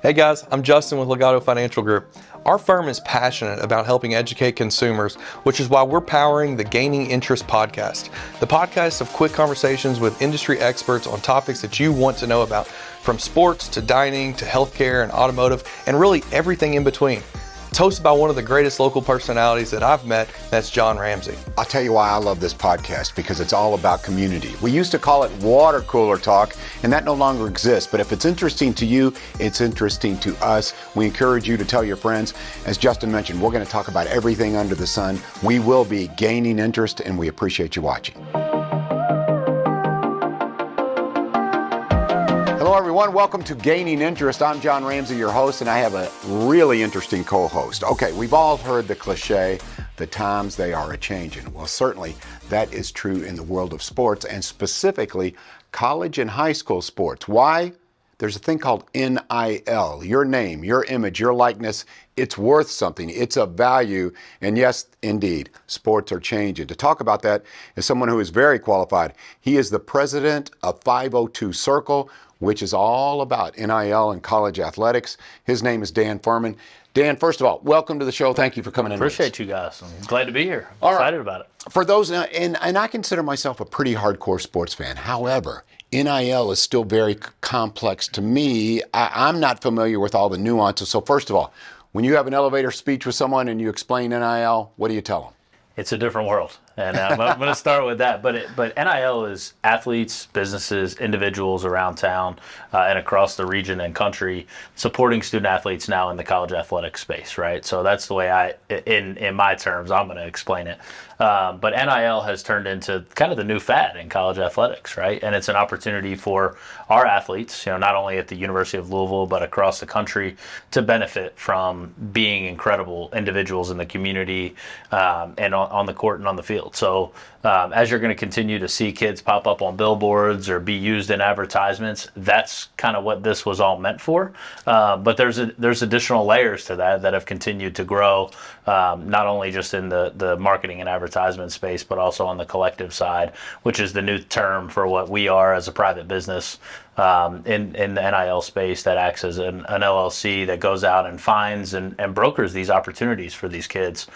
Hey guys, I'm Justin with Legato Financial Group. Our firm is passionate about helping educate consumers, which is why we're powering the Gaining Interest podcast. The podcast of quick conversations with industry experts on topics that you want to know about, from sports to dining to healthcare and automotive, and really everything in between. It's hosted by one of the greatest local personalities that I've met, that's John Ramsey. I'll tell you why I love this podcast, because it's all about community. We used to call it water cooler talk, and that no longer exists. But if it's interesting to you, it's interesting to us. We encourage you to tell your friends. As Justin mentioned, we're going to talk about everything under the sun. We will be gaining interest, and we appreciate you watching. Hello, everyone. Welcome to Gaining Interest. I'm John Ramsey, your host, and I have a really interesting co-host. Okay, we've all heard the cliche, the times they are a-changing. Well, certainly that is true in the world of sports, and specifically college and high school sports. Why? There's a thing called NIL, your name, your image, your likeness. It's worth something. It's of value. And yes, indeed, sports are changing. To talk about that is someone who is very qualified. He is the president of 502 Circle, which is all about NIL and college athletics. His name is Dan Furman. Dan, first of all, welcome to the show. Thank you for coming in. Appreciate you guys. I'm glad to be here. Excited about it. For those, and I consider myself a pretty hardcore sports fan. However, NIL is still very complex to me. I'm not familiar with all the nuances. So first of all, when you have an elevator speech with someone and you explain NIL, what do you tell them? It's a different world, and I'm going to start with that. But NIL is athletes, businesses, individuals around town and across the region and country supporting student athletes now in the college athletic space, right? So that's the way in my terms, I'm going to explain it. But NIL has turned into kind of the new fad in college athletics, right? And it's an opportunity for our athletes, not only at the University of Louisville, but across the country, to benefit from being incredible individuals in the community and on the court and on the field. So as you're going to continue to see kids pop up on billboards or be used in advertisements, that's kind of what this was all meant for. But there's additional layers to that have continued to grow, not only just in the marketing and advertisement space, but also on the collective side, which is the new term for what we are as a private business in the NIL space that acts as an LLC that goes out and finds and brokers these opportunities for these kids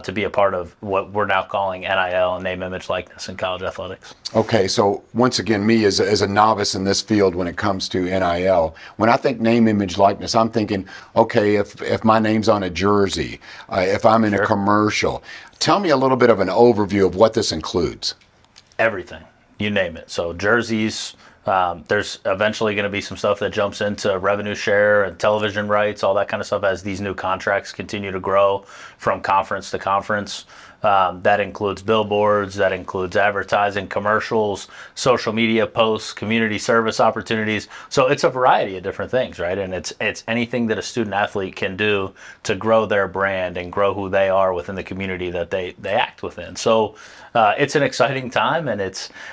to be a part of what we're now calling NIL, name, image, likeness in college athletics. Okay, so once again, me as a novice in this field when it comes to NIL, when I think name, image, likeness, I'm thinking, okay, if my name's on a jersey, if I'm in a commercial, tell me a little bit of an overview of what this includes. Everything, you name it. So jerseys. There's eventually going to be some stuff that jumps into revenue share and television rights, all that kind of stuff as these new contracts continue to grow from conference to conference. That includes billboards, that includes advertising, commercials, social media posts, community service opportunities. So it's a variety of different things, right? And it's anything that a student athlete can do to grow their brand and grow who they are within the community that they act within. So it's an exciting time,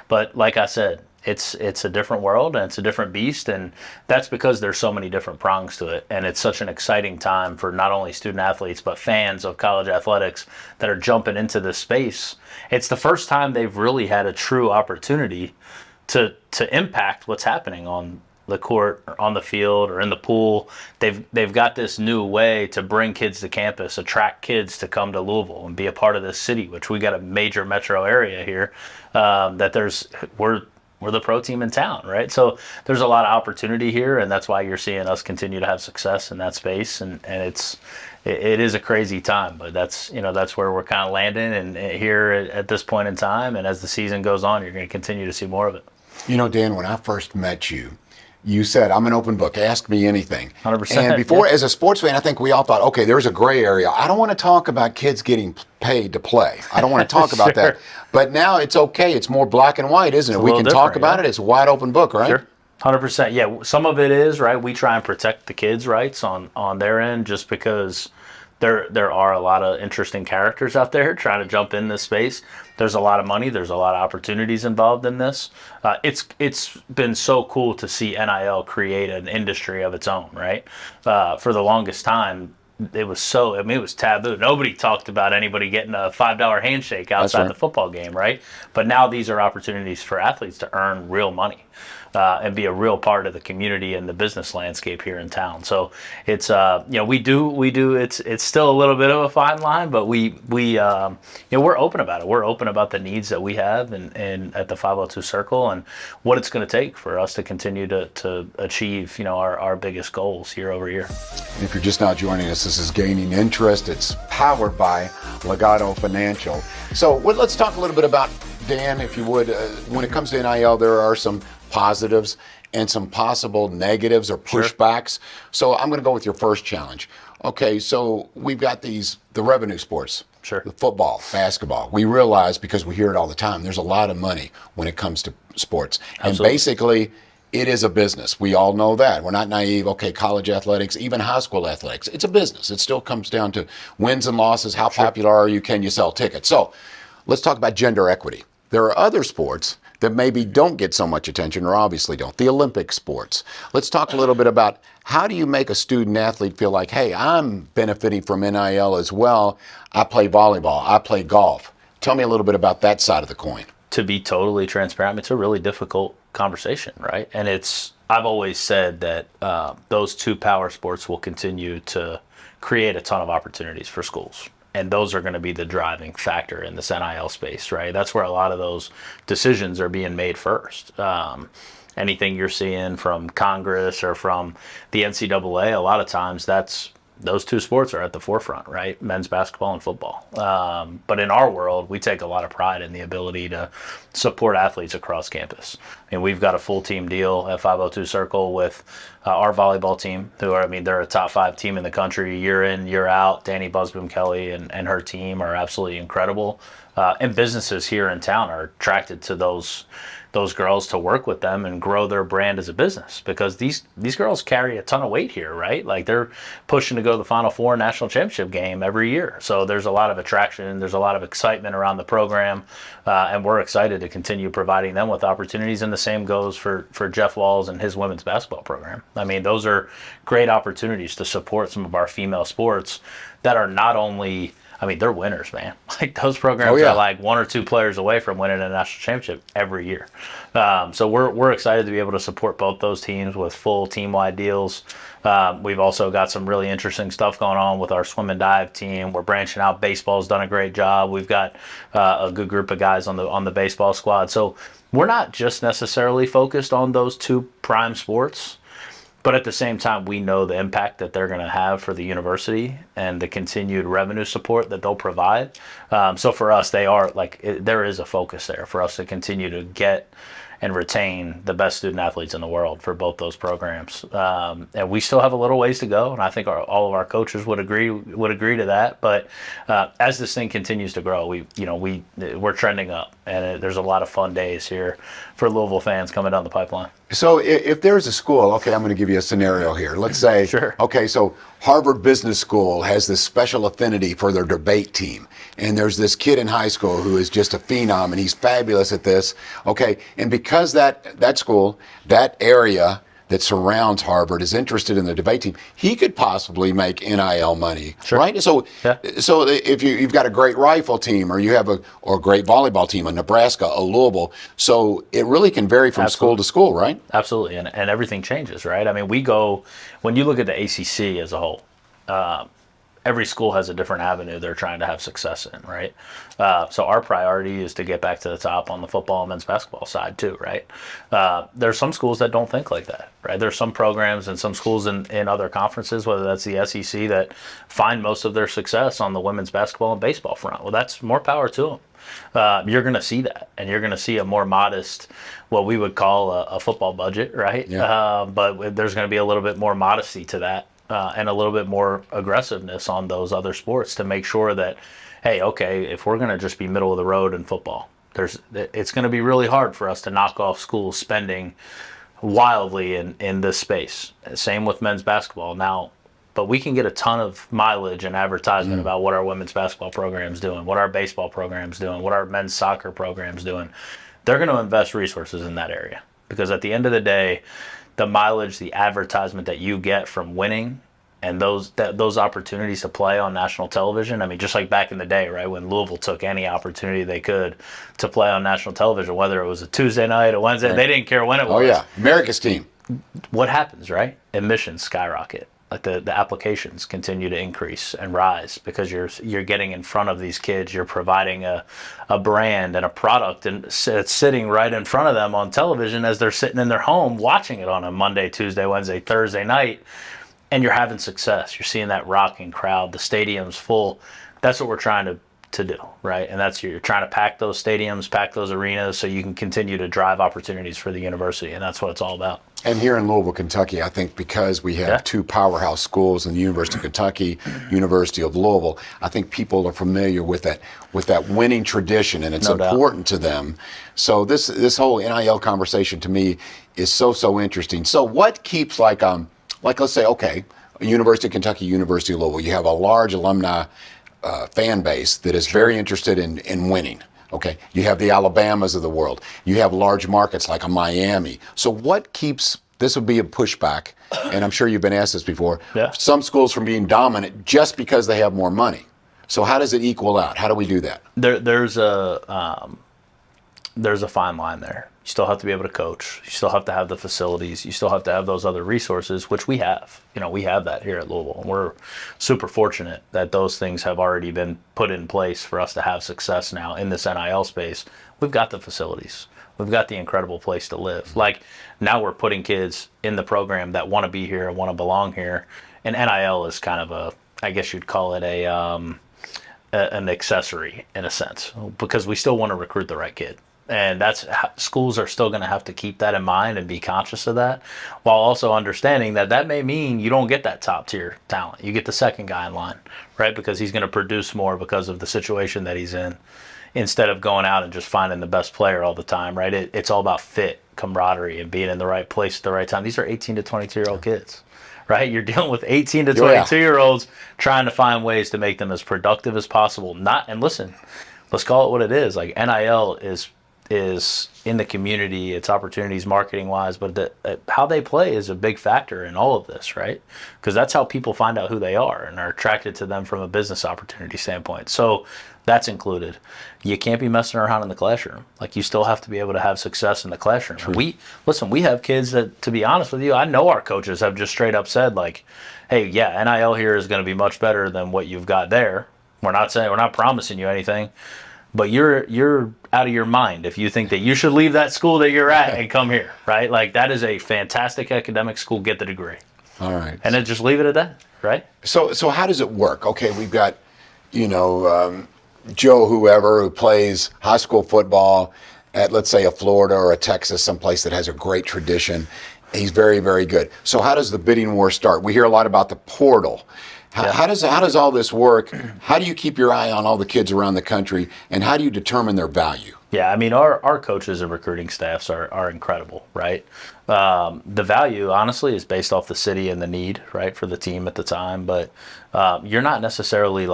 but like I said, it's a different world and it's a different beast, and that's because there's so many different prongs to it, and it's such an exciting time for not only student athletes but fans of college athletics that are jumping into this space. It's the first time they've really had a true opportunity to impact what's happening on the court or on the field or in the pool. They've got this new way to bring kids to campus, attract kids to come to Louisville and be a part of this city, which we got a major metro area here we're the pro team in town, right? So there's a lot of opportunity here, and that's why you're seeing us continue to have success in that space. And it is a crazy time, but that's where we're kind of landing and here at this point in time. And as the season goes on, you're going to continue to see more of it. Dan, when I first met you, you said, I'm an open book, ask me anything. 100%. And before, as a sports fan, I think we all thought, okay, there's a gray area. I don't want to talk about kids getting paid to play. I don't want to talk about that. But now it's okay. It's more black and white, isn't it? We can talk about it. It's a wide open book, right? Sure. 100%. Yeah, some of it is, right? We try and protect the kids' rights on their end just because there are a lot of interesting characters out there trying to jump in this space. There's a lot of money. There's a lot of opportunities involved in this. It's been so cool to see NIL create an industry of its own, right? For the longest time, it was taboo. Nobody talked about anybody getting a $5 handshake outside the football game, right? But now these are opportunities for athletes to earn real money. and be a real part of the community and the business landscape here in town. So it's we do it's still a little bit of a fine line, but we're open about it. We're open about the needs that we have and at the 502 Circle and what it's going to take for us to continue to achieve our biggest goals year over year. If you're just now joining us, this is Gaining Interest. It's powered by Legato Financial. So let's talk a little bit about, Dan, if you would, when it comes to NIL, there are some positives and some possible negatives or pushbacks. Sure. So I'm going to go with your first challenge. Okay, so we've got the revenue sports. Sure. The football, basketball. We realize, because we hear it all the time, there's a lot of money when it comes to sports. Absolutely. And basically, it is a business. We all know that. We're not naive. Okay, college athletics, even high school athletics, it's a business. It still comes down to wins and losses. How popular are you? Can you sell tickets? So let's talk about gender equity. There are other sports that maybe don't get so much attention, or obviously don't. The Olympic sports. Let's talk a little bit about how do you make a student athlete feel like, hey, I'm benefiting from NIL as well. I play volleyball. I play golf. Tell me a little bit about that side of the coin. To be totally transparent, it's a really difficult conversation, right? And I've always said that those two power sports will continue to create a ton of opportunities for schools. And those are going to be the driving factor in this NIL space, right? That's where a lot of those decisions are being made first. Anything you're seeing from Congress or from the NCAA, a lot of times those two sports are at the forefront, right? Men's basketball and football. But in our world, we take a lot of pride in the ability to support athletes across campus. I mean, we've got a full team deal at 502 Circle with our volleyball team, they're a top 5 team in the country year in, year out. Danny Busboom-Kelly and her team are absolutely incredible. And businesses here in town are attracted to those girls to work with them and grow their brand as a business, because these girls carry a ton of weight here, right? Like, they're pushing to go to the Final Four national championship game every year. So there's a lot of attraction, there's a lot of excitement around the program, and we're excited to continue providing them with opportunities. And the same goes for Jeff Walls and his women's basketball program. I mean, those are great opportunities to support some of our female sports that are not only, they're winners, man. Like, those programs are like 1 or 2 players away from winning a national championship every year. So we're excited to be able to support both those teams with full team-wide deals. We've also got some really interesting stuff going on with our swim and dive team. We're branching out. Baseball's done a great job. We've got a good group of guys on the baseball squad. So we're not just necessarily focused on those 2 prime sports, but at the same time, we know the impact that they're going to have for the university and the continued revenue support that they'll provide. So for us, there is a focus there for us to continue to get and retain the best student athletes in the world for both those programs. And we still have a little ways to go, and I think all of our coaches would agree to that. But as this thing continues to grow, we're trending up, and there's a lot of fun days here for Louisville fans coming down the pipeline. So if there's a school, okay, I'm going to give you a scenario here. Let's say, Sure. Okay, so Harvard Business School has this special affinity for their debate team. And there's this kid in high school who is just a phenom, and he's fabulous at this. Okay, and because that school, that area that surrounds Harvard is interested in the debate team, he could possibly make NIL money, Sure. right? So if you've got a great rifle team, or you have a great volleyball team, a Nebraska, a Louisville, so it really can vary from school to school, right? Absolutely, and everything changes, right? I mean, when you look at the ACC as a whole, every school has a different avenue they're trying to have success in, right? So our priority is to get back to the top on the football and men's basketball side too, right? There's some schools that don't think like that, right? There's some programs and some schools in other conferences, whether that's the SEC, that find most of their success on the women's basketball and baseball front. Well, that's more power to them. You're going to see that, and you're going to see a more modest, what we would call a football budget, right? Yeah. But there's going to be a little bit more modesty to that. And a little bit more aggressiveness on those other sports to make sure that, hey, okay, if we're going to just be middle of the road in football, it's going to be really hard for us to knock off schools spending wildly in this space. Same with men's basketball now, but we can get a ton of mileage and advertisement about what our women's basketball program's doing, what our baseball program's doing, what our men's soccer program's doing. They're going to invest resources in that area, because at the end of the day, the mileage, the advertisement that you get from winning And those opportunities to play on national television, I mean, just like back in the day, right, when Louisville took any opportunity they could to play on national television, whether it was a Tuesday night or Wednesday, Right. they didn't care when it was. Oh yeah, America's team. What happens, right? Admissions skyrocket. Like the applications continue to increase and rise because you're getting in front of these kids. You're providing a brand and a product, and it's sitting right in front of them on television as they're sitting in their home watching it on a Monday, Tuesday, Wednesday, Thursday night. And you're having success. You're seeing that rocking crowd. The stadium's full. That's what we're trying to do, right? And that's you're trying to pack those stadiums, pack those arenas, so you can continue to drive opportunities for the university. And that's what it's all about. And here in Louisville, Kentucky, I think because we have two powerhouse schools in the University of Kentucky, University of Louisville, I think people are familiar with that winning tradition, and it's important to them. So this whole NIL conversation to me is so interesting. So what keeps like let's say, okay, University of Kentucky, University of Louisville, you have a large alumni fan base that is very interested in winning. Okay, you have the Alabamas of the world. You have large markets like a Miami. So what keeps, this would be a pushback, and I'm sure you've been asked this before, some schools from being dominant just because they have more money. So how does it equal out? How do we do that? There's a fine line there. You still have to be able to coach. You still have to have the facilities. You still have to have those other resources, which we have. We have that here at Louisville. And we're super fortunate that those things have already been put in place for us to have success now in this NIL space. We've got the facilities. We've got the incredible place to live. Like, now we're putting kids in the program that want to be here and want to belong here. And NIL is kind of I guess you'd call it an accessory in a sense, because we still want to recruit the right kid. And schools are still going to have to keep that in mind and be conscious of that, while also understanding that may mean you don't get that top tier talent. You get the second guy in line, right? Because he's going to produce more because of the situation that he's in, instead of going out and just finding the best player all the time, right? It's all about fit, camaraderie, and being in the right place at the right time. These are 18 to 22-year-old kids, right? You're dealing with 18 to 22-year-olds trying to find ways to make them as productive as possible. And listen, let's call it what it is. Like, NIL is in the community, it's opportunities marketing wise, but how they play is a big factor in all of this, right? Because that's how people find out who they are and are attracted to them from a business opportunity standpoint. So that's included. You can't be messing around in the classroom. Like, you still have to be able to have success in the classroom. We have kids that, to be honest with you, I know our coaches have just straight up said, like, hey, yeah, NIL here is going to be much better than what you've got there. We're not promising you anything. But you're out of your mind if you think that you should leave that school that you're at and come here, right? Like, that is a fantastic academic school. Get the degree. All right. And then just leave it at that, right? So how does it work? Okay, we've got, Joe whoever who plays high school football at, let's say, a Florida or a Texas, someplace that has a great tradition. He's very, very good. So how does the bidding war start? We hear a lot about the portal. How does all this work? How do you keep your eye on all the kids around the country, and how do you determine their value? Yeah, I mean, our coaches and recruiting staffs are incredible, right? The value, honestly, is based off the city and the need, right, for the team at the time. But you're not necessarily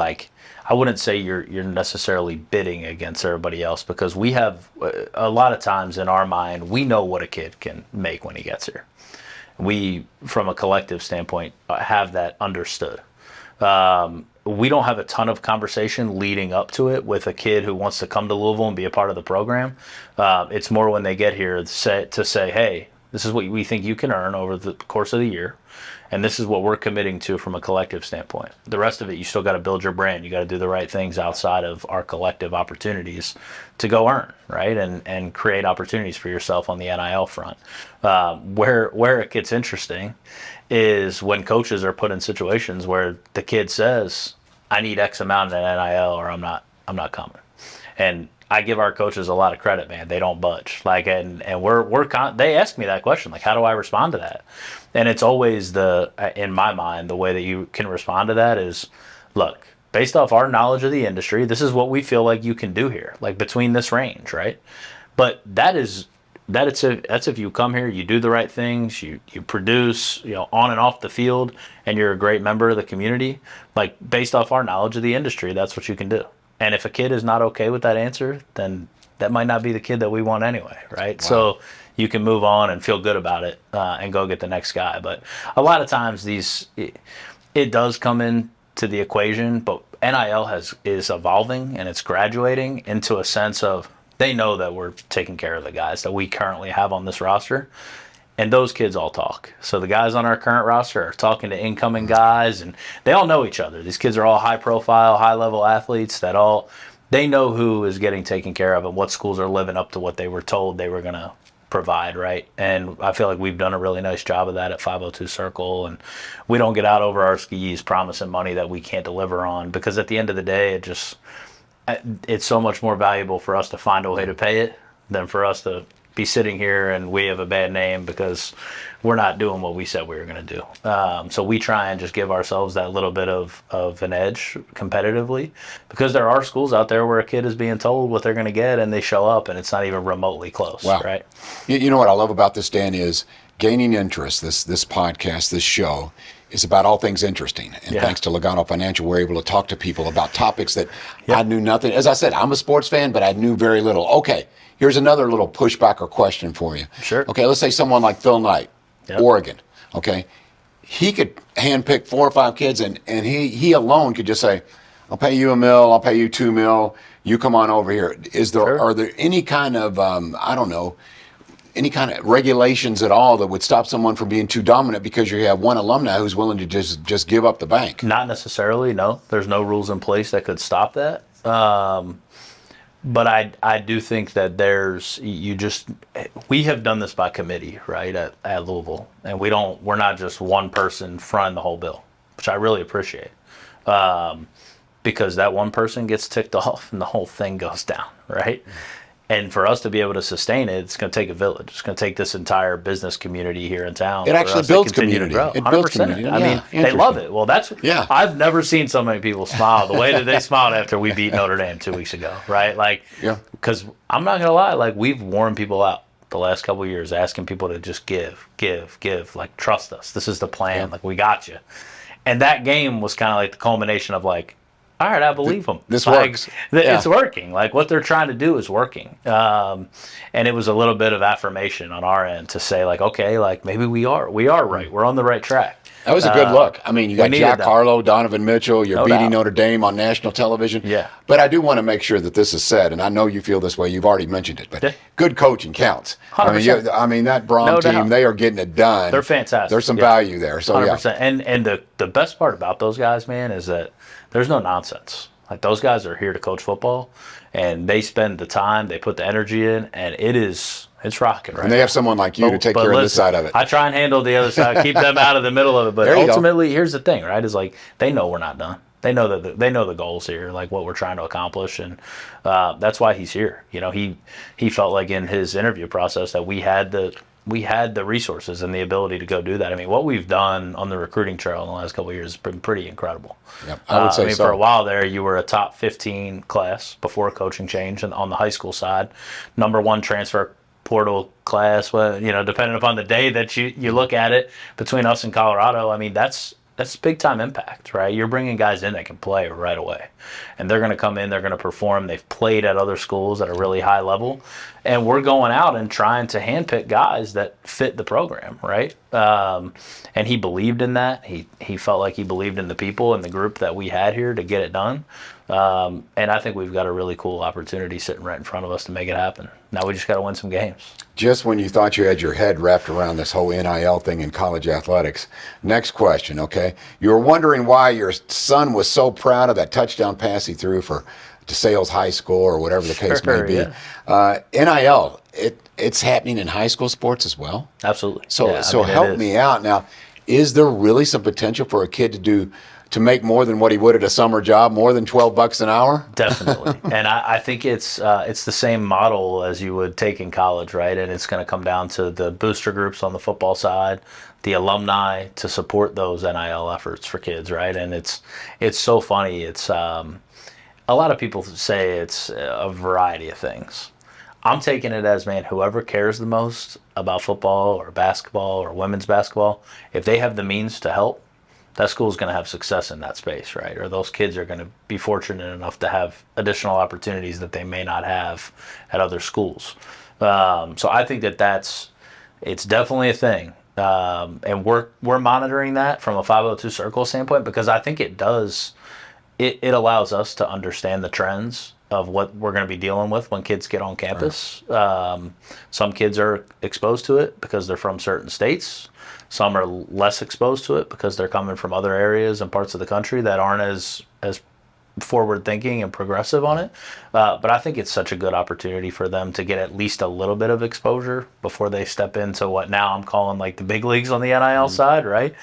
I wouldn't say you're necessarily bidding against everybody else, because we have a lot of times in our mind, we know what a kid can make when he gets here. We, from a collective standpoint, have that understood. We don't have a ton of conversation leading up to it with a kid who wants to come to Louisville and be a part of the program. It's more when they get here to say, hey, this is what we think you can earn over the course of the year, and this is what we're committing to from a collective standpoint. The rest of it, you still got to build your brand. You got to do the right things outside of our collective opportunities to go earn, right, and create opportunities for yourself on the NIL front. Where it gets interesting is when coaches are put in situations where the kid says, I need X amount in NIL or I'm not coming. And I give our coaches a lot of credit, man. They don't budge. And they ask me that question, like, how do I respond to that? And it's always in my mind, the way that you can respond to that is, look, based off our knowledge of the industry, this is what we feel like you can do here, like between this range, right? But that's if you come here, you do the right things, you produce, on and off the field, and you're a great member of the community. Like, based off our knowledge of the industry, that's what you can do. And if a kid is not okay with that answer, then that might not be the kid that we want anyway, right? Wow. So you can move on and feel good about it and go get the next guy. But a lot of times it does come into the equation, but NIL is evolving and it's graduating into a sense of they know that we're taking care of the guys that we currently have on this roster. And those kids all talk. So the guys on our current roster are talking to incoming guys, and they all know each other. These kids are all high-profile, high-level athletes they know who is getting taken care of and what schools are living up to what they were told they were going to provide, right? And I feel like we've done a really nice job of that at 502 Circle, and we don't get out over our skis promising money that we can't deliver on, because at the end of the day, it's so much more valuable for us to find a way to pay it than for us to be sitting here and we have a bad name because we're not doing what we said we were going to do. So we try and just give ourselves that little bit of an edge competitively, because there are schools out there where a kid is being told what they're going to get and they show up and it's not even remotely close. Wow. Right? You know what I love about this, Dan, is gaining interest. This podcast, this show is about all things interesting. And thanks to Logano Financial, we're able to talk to people about topics that I knew nothing. As I said, I'm a sports fan, but I knew very little. Okay, here's another little pushback or question for you. Sure. Okay, let's say someone like Phil Knight, Oregon. Okay, he could handpick 4 or 5 kids, and he alone could just say, I'll pay you $1 million, I'll pay you $2 million, you come on over here. Are there any kind of, any kind of regulations at all that would stop someone from being too dominant because you have one alumni who's willing to just give up the bank? Not necessarily, no. There's no rules in place that could stop that. But I do think that we have done this by committee, right, at Louisville. And we're not just one person fronting the whole bill, which I really appreciate. Because that one person gets ticked off and the whole thing goes down, right? And for us to be able to sustain it, it's going to take a village. It's going to take this entire business community here in town. It actually builds community. It builds community. I mean, they love it. Well, I've never seen so many people smile the way that they smiled after we beat Notre Dame 2 weeks ago, right? Because I'm not going to lie, we've worn people out the last couple of years, asking people to just give, trust us. This is the plan. We got you. And that game was kind of like the culmination of all right, I believe them. This works. It's working. What they're trying to do is working. And it was a little bit of affirmation on our end to say, okay, maybe we are right. We're on the right track. That was a good look. I mean, you got Jack Harlow, Donovan Mitchell, you're beating Notre Dame on national television. Yeah. But I do want to make sure that this is said, and I know you feel this way, you've already mentioned it, but good coaching counts. 100%. I mean, that Brom team, they are getting it done. They're fantastic. There's some value there. So 100%. And the best part about those guys, man, is that there's no nonsense. Those guys are here to coach football, and they spend the time, they put the energy in, and it's rocking, right? And they have someone like you to take care of this side of it. I try and handle the other side, keep them out of the middle of it. But ultimately, here's the thing, right? Is they know we're not done. They know the goals here, what we're trying to accomplish, and that's why he's here. He felt like in his interview process that we had the resources and the ability to go do that. I mean, what we've done on the recruiting trail in the last couple of years has been pretty incredible. Yep, I would say so. For a while there, you were a top 15 class before coaching change, and on the high school side, #1 transfer portal class. Well, depending upon the day that you look at it, between us and Colorado, I mean, that's big time impact, right? You're bringing guys in that can play right away, and they're going to come in, they're going to perform. They've played at other schools at a really high level, and we're going out and trying to handpick guys that fit the program, right? And he believed in that. He felt like he believed in the people and the group that we had here to get it done. And I think we've got a really cool opportunity sitting right in front of us to make it happen. Now we just got to win some games. Just when you thought you had your head wrapped around this whole NIL thing in college athletics, next question, okay? You were wondering why your son was so proud of that touchdown pass he threw for DeSales High School or whatever the case may be. Yeah. NIL, it's happening in high school sports as well? Absolutely. So help me out. Now, is there really some potential for a kid to make more than what he would at a summer job, more than $12 an hour? Definitely. And I think it's the same model as you would take in college, right? And it's going to come down to the booster groups on the football side, the alumni to support those NIL efforts for kids, right? And it's so funny. It's a lot of people say it's a variety of things. I'm taking it as, man, whoever cares the most about football or basketball or women's basketball, if they have the means to help, that school is going to have success in that space, right? Or those kids are going to be fortunate enough to have additional opportunities that they may not have at other schools. So I think it's definitely a thing. And we're monitoring that from a 502 circle standpoint, because I think it allows us to understand the trends of what we're going to be dealing with when kids get on campus. Right. Some kids are exposed to it because they're from certain states. Some are less exposed to it because they're coming from other areas and parts of the country that aren't as forward thinking and progressive on it. But I think it's such a good opportunity for them to get at least a little bit of exposure before they step into what now I'm calling like the big leagues on the NIL side, right?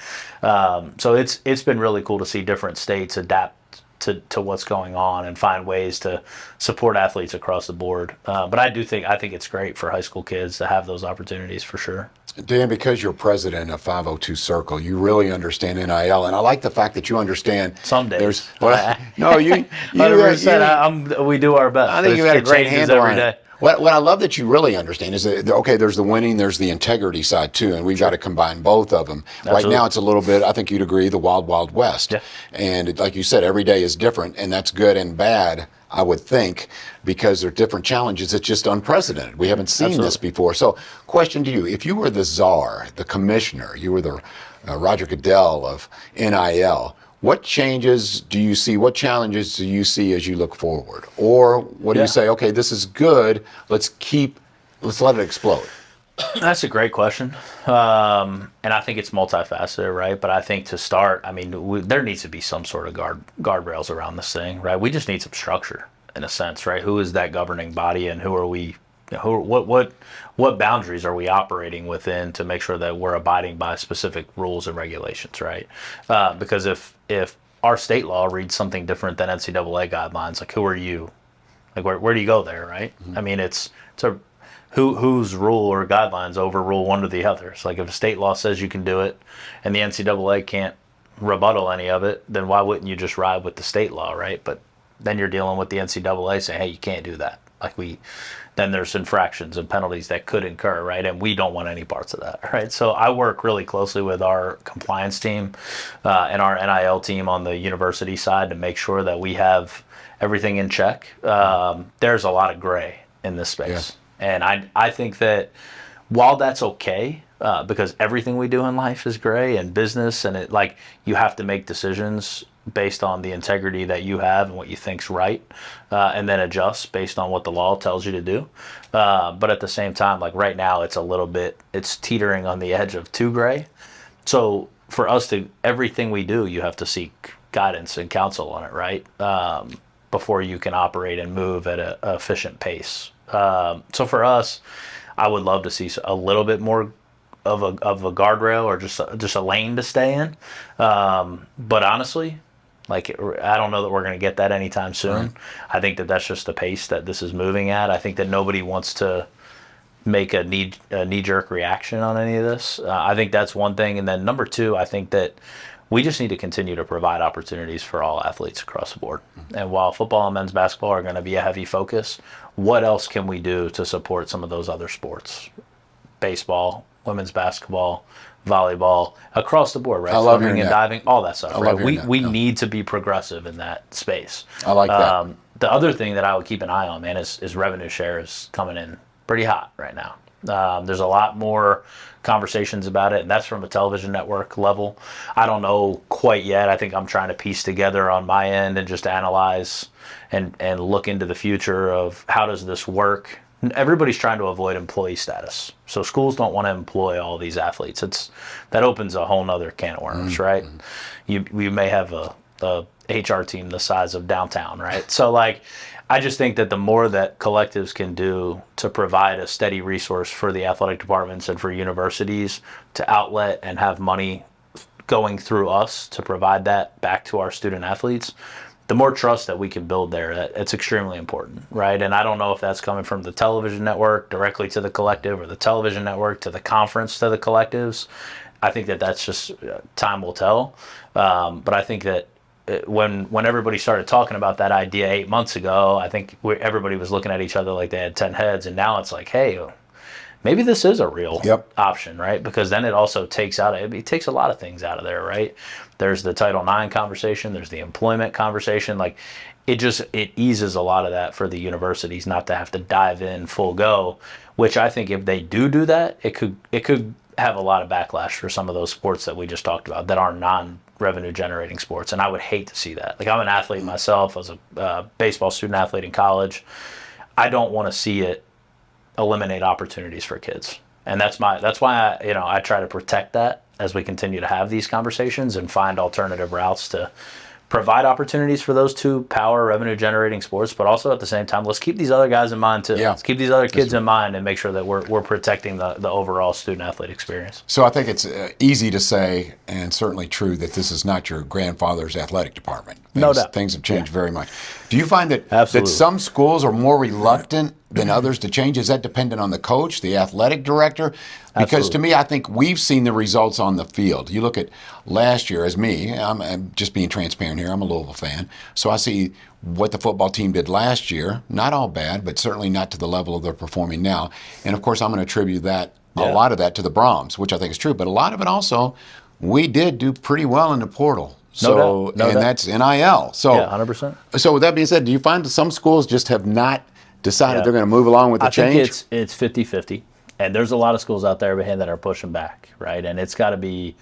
So it's been really cool to see different states adapt to what's going on and find ways to support athletes across the board. But I think it's great for high school kids to have those opportunities for sure. Dan, because you're president of 502 Circle, you really understand NIL, and I like the fact that you understand. Some days. No, you 100%. We do our best. I think you had a great handle on it. What I love that you really understand is that, okay, there's the winning, there's the integrity side too, and we've got to combine both of them. Absolutely. Right now it's a little bit, I think you'd agree, the wild, wild west. Yeah. And like you said, every day is different, and that's good and bad, I would think, because there are different challenges. It's just unprecedented. We haven't seen this before. So question to you, if you were the czar, the commissioner, you were the Roger Goodell of NIL, what changes do you see? What challenges do you see as you look forward? Or what do you say, okay, this is good, let's let it explode? That's a great question. And I think it's multifaceted, right? But I think to start, I mean, there needs to be some sort of guardrails around this thing, right? We just need some structure in a sense, right? Who is that governing body, and who are we? What boundaries are we operating within to make sure that we're abiding by specific rules and regulations, right? Because if our state law reads something different than NCAA guidelines, like who are you? Like where do you go there, right? Mm-hmm. I mean, it's a whose rule or guidelines overrule one or the other. It's like if a state law says you can do it and the NCAA can't rebuttal any of it, then why wouldn't you just ride with the state law, right? But then you're dealing with the NCAA saying, hey, you can't do that. Then there's infractions and penalties that could incur, right? And we don't want any parts of that, right? So I work really closely with our compliance team and our NIL team on the university side to make sure that we have everything in check. There's a lot of gray in this space. Yeah. And I think that while that's okay, because everything we do in life is gray and business, and you have to make decisions based on the integrity that you have and what you think's right, and then adjust based on what the law tells you to do. But at the same time, like right now, it's teetering on the edge of too gray. So for us everything we do, you have to seek guidance and counsel on it, right? Before you can operate and move at an efficient pace. So for us, I would love to see a little bit more of a guardrail, or just a lane to stay in. But honestly, I don't know that we're going to get that anytime soon. Right. I think that that's just the pace that this is moving at. I think that nobody wants to make a knee-jerk reaction on any of this. I think that's one thing. And then number two, I think that we just need to continue to provide opportunities for all athletes across the board. Mm-hmm. And while football and men's basketball are going to be a heavy focus, what else can we do to support some of those other sports? Baseball, women's basketball, volleyball, across the board, right? I love Swimming and diving, all that stuff, right? We Yeah. need to be progressive in that space. I like that. The other thing that I would keep an eye on, man, is revenue share is coming in pretty hot right now. There's a lot more conversations about it, and that's from a television network level. I don't know quite yet. I think I'm trying to piece together on my end and just analyze and look into the future of how does this work. Everybody's trying to avoid employee status. So schools don't want to employ all these athletes. That opens a whole nother can of worms, right? You may have a HR team the size of downtown, right? So I just think that the more that collectives can do to provide a steady resource for the athletic departments and for universities to outlet and have money going through us to provide that back to our student athletes, the more trust that we can build there, it's extremely important, right? And I don't know if that's coming from the television network directly to the collective, or the television network to the conference to the collectives. I think that that's just time will tell. But I think that when everybody started talking about that idea 8 months ago, I think everybody was looking at each other like they had 10 heads. And now it's like, hey, maybe this is a real option, right? Because then it also takes a lot of things out of there, right? There's the Title IX conversation, there's the employment conversation. It eases a lot of that for the universities not to have to dive in full go, which I think if they do that, it could have a lot of backlash for some of those sports that we just talked about that are non-revenue generating sports, and I would hate to see that. Like, I'm an athlete myself. I was a baseball student athlete in college. I don't want to see it eliminate opportunities for kids, and that's why I try to protect that as we continue to have these conversations and find alternative routes to provide opportunities for those two power revenue generating sports, but also at the same time, let's keep these other guys in mind too. Yeah. Let's keep these other kids in mind and make sure that we're protecting the overall student athlete experience. So I think it's easy to say, and certainly true, that this is not your grandfather's athletic department. No doubt. Things have changed very much. Do you find that Absolutely. some schools are more reluctant than others to change? Is that dependent on the coach, the athletic director? Because to me, I think we've seen the results on the field. You look at last year, as me, I'm just being transparent here, I'm a Louisville fan, so I see what the football team did last year. Not all bad, but certainly not to the level they're performing now. And of course, I'm going to attribute that, a lot of that, to the Brahms, which I think is true. But a lot of it also, we did do pretty well in the portal. So, No doubt. that's NIL. So, Yeah, 100%. So with that being said, do you find that some schools just have not decided they're going to move along with the change? I think it's 50-50, and there's a lot of schools out there that are pushing back, right? And it's got to be.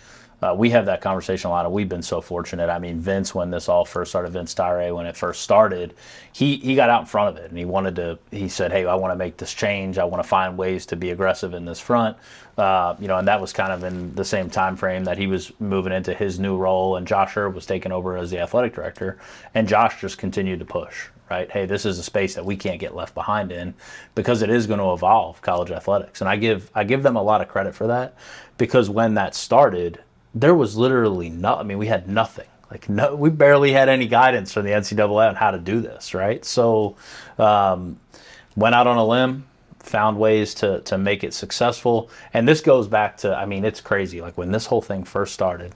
We have that conversation a lot, and we've been so fortunate. I mean, Vince, when this all first started, Vince Tyre, when it first started, he got out in front of it, and he said, hey, I want to make this change. I want to find ways to be aggressive in this front. And that was kind of in the same time frame that he was moving into his new role, and Josh Herb was taking over as the athletic director, and Josh just continued to push, right? Hey, this is a space that we can't get left behind in, because it is going to evolve college athletics. And I give them a lot of credit for that, because when that started, there was literally we had nothing. We barely had any guidance from the NCAA on how to do this, right? So went out on a limb, found ways to make it successful. And this goes back to, it's crazy. Like, when this whole thing first started,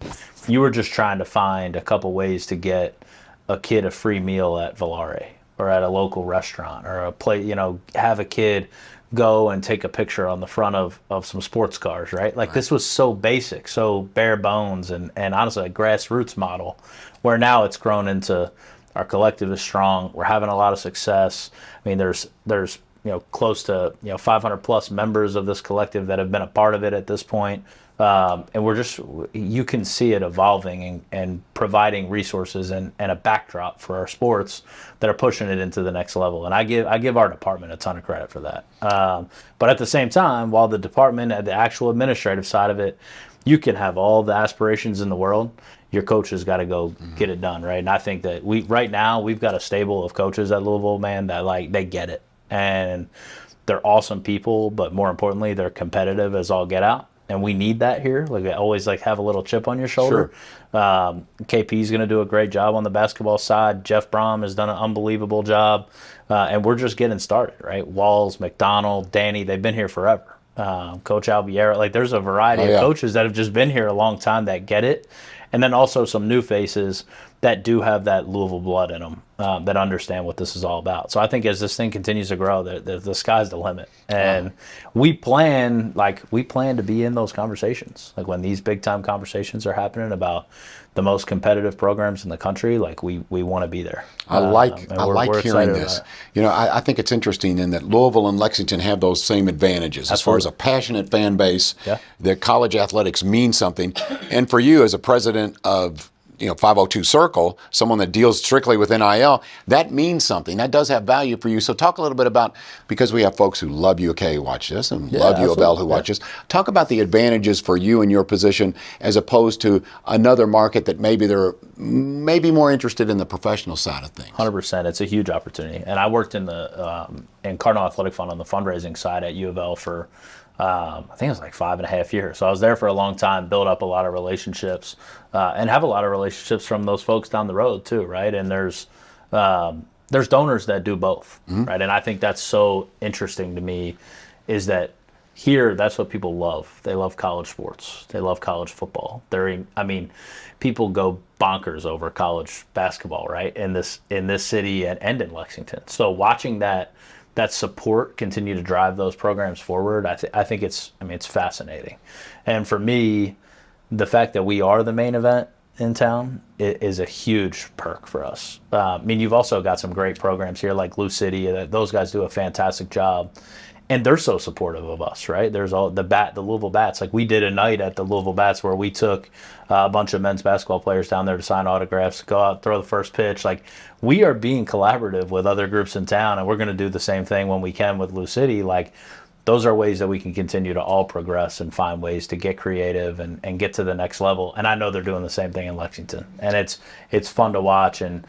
you were just trying to find a couple ways to get a kid a free meal at Valare or at a local restaurant, or have a kid go and take a picture on the front of some sports cars, right? Like, this was so basic, so bare bones, and honestly a grassroots model, where now it's grown into our collective is strong. We're having a lot of success. I mean, there's close to 500 plus members of this collective that have been a part of it at this point. And you can see it evolving and providing resources and a backdrop for our sports that are pushing it into the next level. And I give our department a ton of credit for that. But at the same time, while the department, the actual administrative side of it, you can have all the aspirations in the world, your coaches got to go get it done, right? And I think that right now we've got a stable of coaches at Louisville, man, that they get it. And they're awesome people, but more importantly, they're competitive as all get out. And we need that here. I always have a little chip on your shoulder. Sure. KP's going to do a great job on the basketball side. Jeff Brom has done an unbelievable job. And we're just getting started, right? Walls, McDonald, Danny, they've been here forever. Coach Albiera, there's a variety of coaches that have just been here a long time that get it. And then also some new faces that do have that Louisville blood in them, that understand what this is all about. So I think as this thing continues to grow, the sky's the limit. And we plan to be in those conversations. When these big time conversations are happening about the most competitive programs in the country, we want to be there. I like hearing this. I think it's interesting in that Louisville and Lexington have those same advantages. As far as a passionate fan base, that college athletics mean something. And for you as a president of 502 Circle, someone that deals strictly with NIL, that means something. That does have value for you. So talk a little bit about, because we have folks who love UK who watch this and love U of L who watch this. Talk about the advantages for you in your position as opposed to another market that maybe they're more interested in the professional side of things. 100%. It's a huge opportunity. And I worked in the Cardinal Athletic Fund on the fundraising side at U of L for I think it was 5.5 years. So I was there for a long time, built up a lot of relationships, and have a lot of relationships from those folks down the road too, right? And there's donors that do both, right? And I think that's so interesting to me, is that here, that's what people love. They love college sports. They love college football. People go bonkers over college basketball, right? In this city and in Lexington. So watching that support continue to drive those programs forward, I think it's fascinating. And for me, the fact that we are the main event in town is a huge perk for us. You've also got some great programs here like Lou City. Those guys do a fantastic job. and they're so supportive of us, right? There's all the Louisville Bats. Like we did a night at the Louisville Bats where we took a bunch of men's basketball players down there to sign autographs, go out, throw the first pitch. Like we are being collaborative with other groups in town, and we're going to do the same thing when we can with Lou City. Like those are ways that we can continue to all progress and find ways to get creative and get to the next level. And I know they're doing the same thing in Lexington, and it's fun to watch. And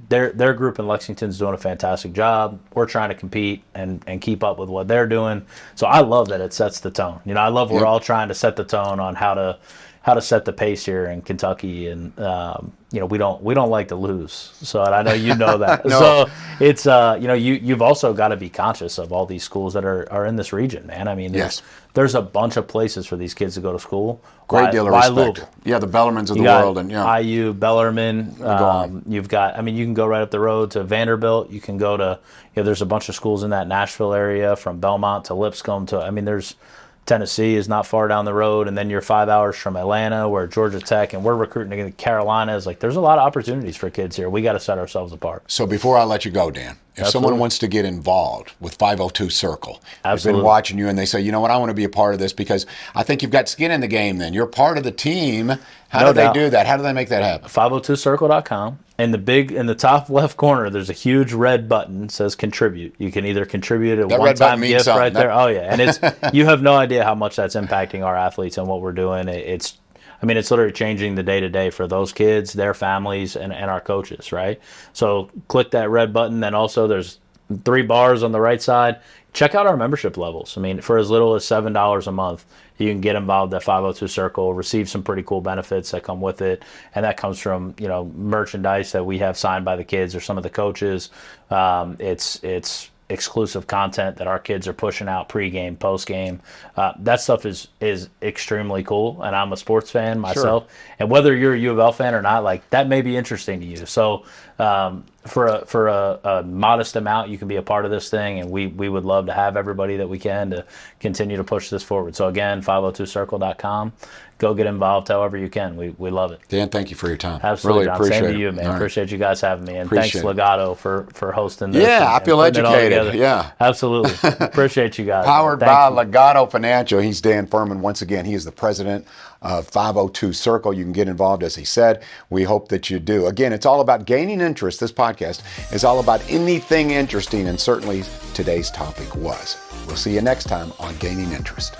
their group in Lexington is doing a fantastic job. We're trying to compete and keep up with what they're doing. So I love that it sets the tone. You know, I love we're all trying to set the tone on how to set the pace here in Kentucky, and you know we don't like to lose. So and I know you know that. No. So it's you know you've also got to be conscious of all these schools that are in this region, man. I mean, there's a bunch of places for these kids to go to school. Great deal of respect. Louisville. Yeah, the Bellarmins of the world, and IU, Bellarmine. You've got. I mean, you can go right up the road to Vanderbilt. You can go to. You know, there's a bunch of schools in that Nashville area, from Belmont to Lipscomb to. I mean, there's. Tennessee is not far down the road, and then you're 5 hours from Atlanta, where Georgia Tech, and we're recruiting in the Carolinas. Like, there's a lot of opportunities for kids here. We got to set ourselves apart. So before I let you go, Dan, if someone wants to get involved with 502 Circle, they've been watching you and they say, you know what, I want to be a part of this because I think you've got skin in the game then. You're part of the team. How do they do that? How do they make that happen? 502circle.com. In the top left corner, there's a huge red button that says contribute. You can either contribute a one-time gift right there. Oh, yeah. And it's you have no idea how much that's impacting our athletes and what we're doing. It's literally changing the day-to-day for those kids, their families, and our coaches, right? So click that red button. Then also there's 3 bars on the right side. Check out our membership levels. I mean, for as little as $7 a month, you can get involved at 502 Circle, receive some pretty cool benefits that come with it, and that comes from merchandise that we have signed by the kids or some of the coaches. It's exclusive content that our kids are pushing out pregame, postgame. That stuff is extremely cool, and I'm a sports fan myself. Sure. And whether you're a U of L fan or not, like that may be interesting to you. So for a modest amount, you can be a part of this thing, and we would love to have everybody that we can to continue to push this forward. So again, 502circle.com. Go get involved however you can. We love it. Dan, thank you for your time. Absolutely, really John. appreciate Same it. to you, man. Right. Appreciate you guys having me, and thanks Legato for hosting this. Yeah, I feel educated. Yeah, absolutely. Appreciate you guys. Powered by Legato Financial. He's Dan Furman. Once again, he is the president of 502 Circle. You can get involved, as he said. We hope that you do. Again, it's all about gaining interest. This podcast is all about anything interesting, and certainly today's topic was. We'll see you next time on Gaining Interest.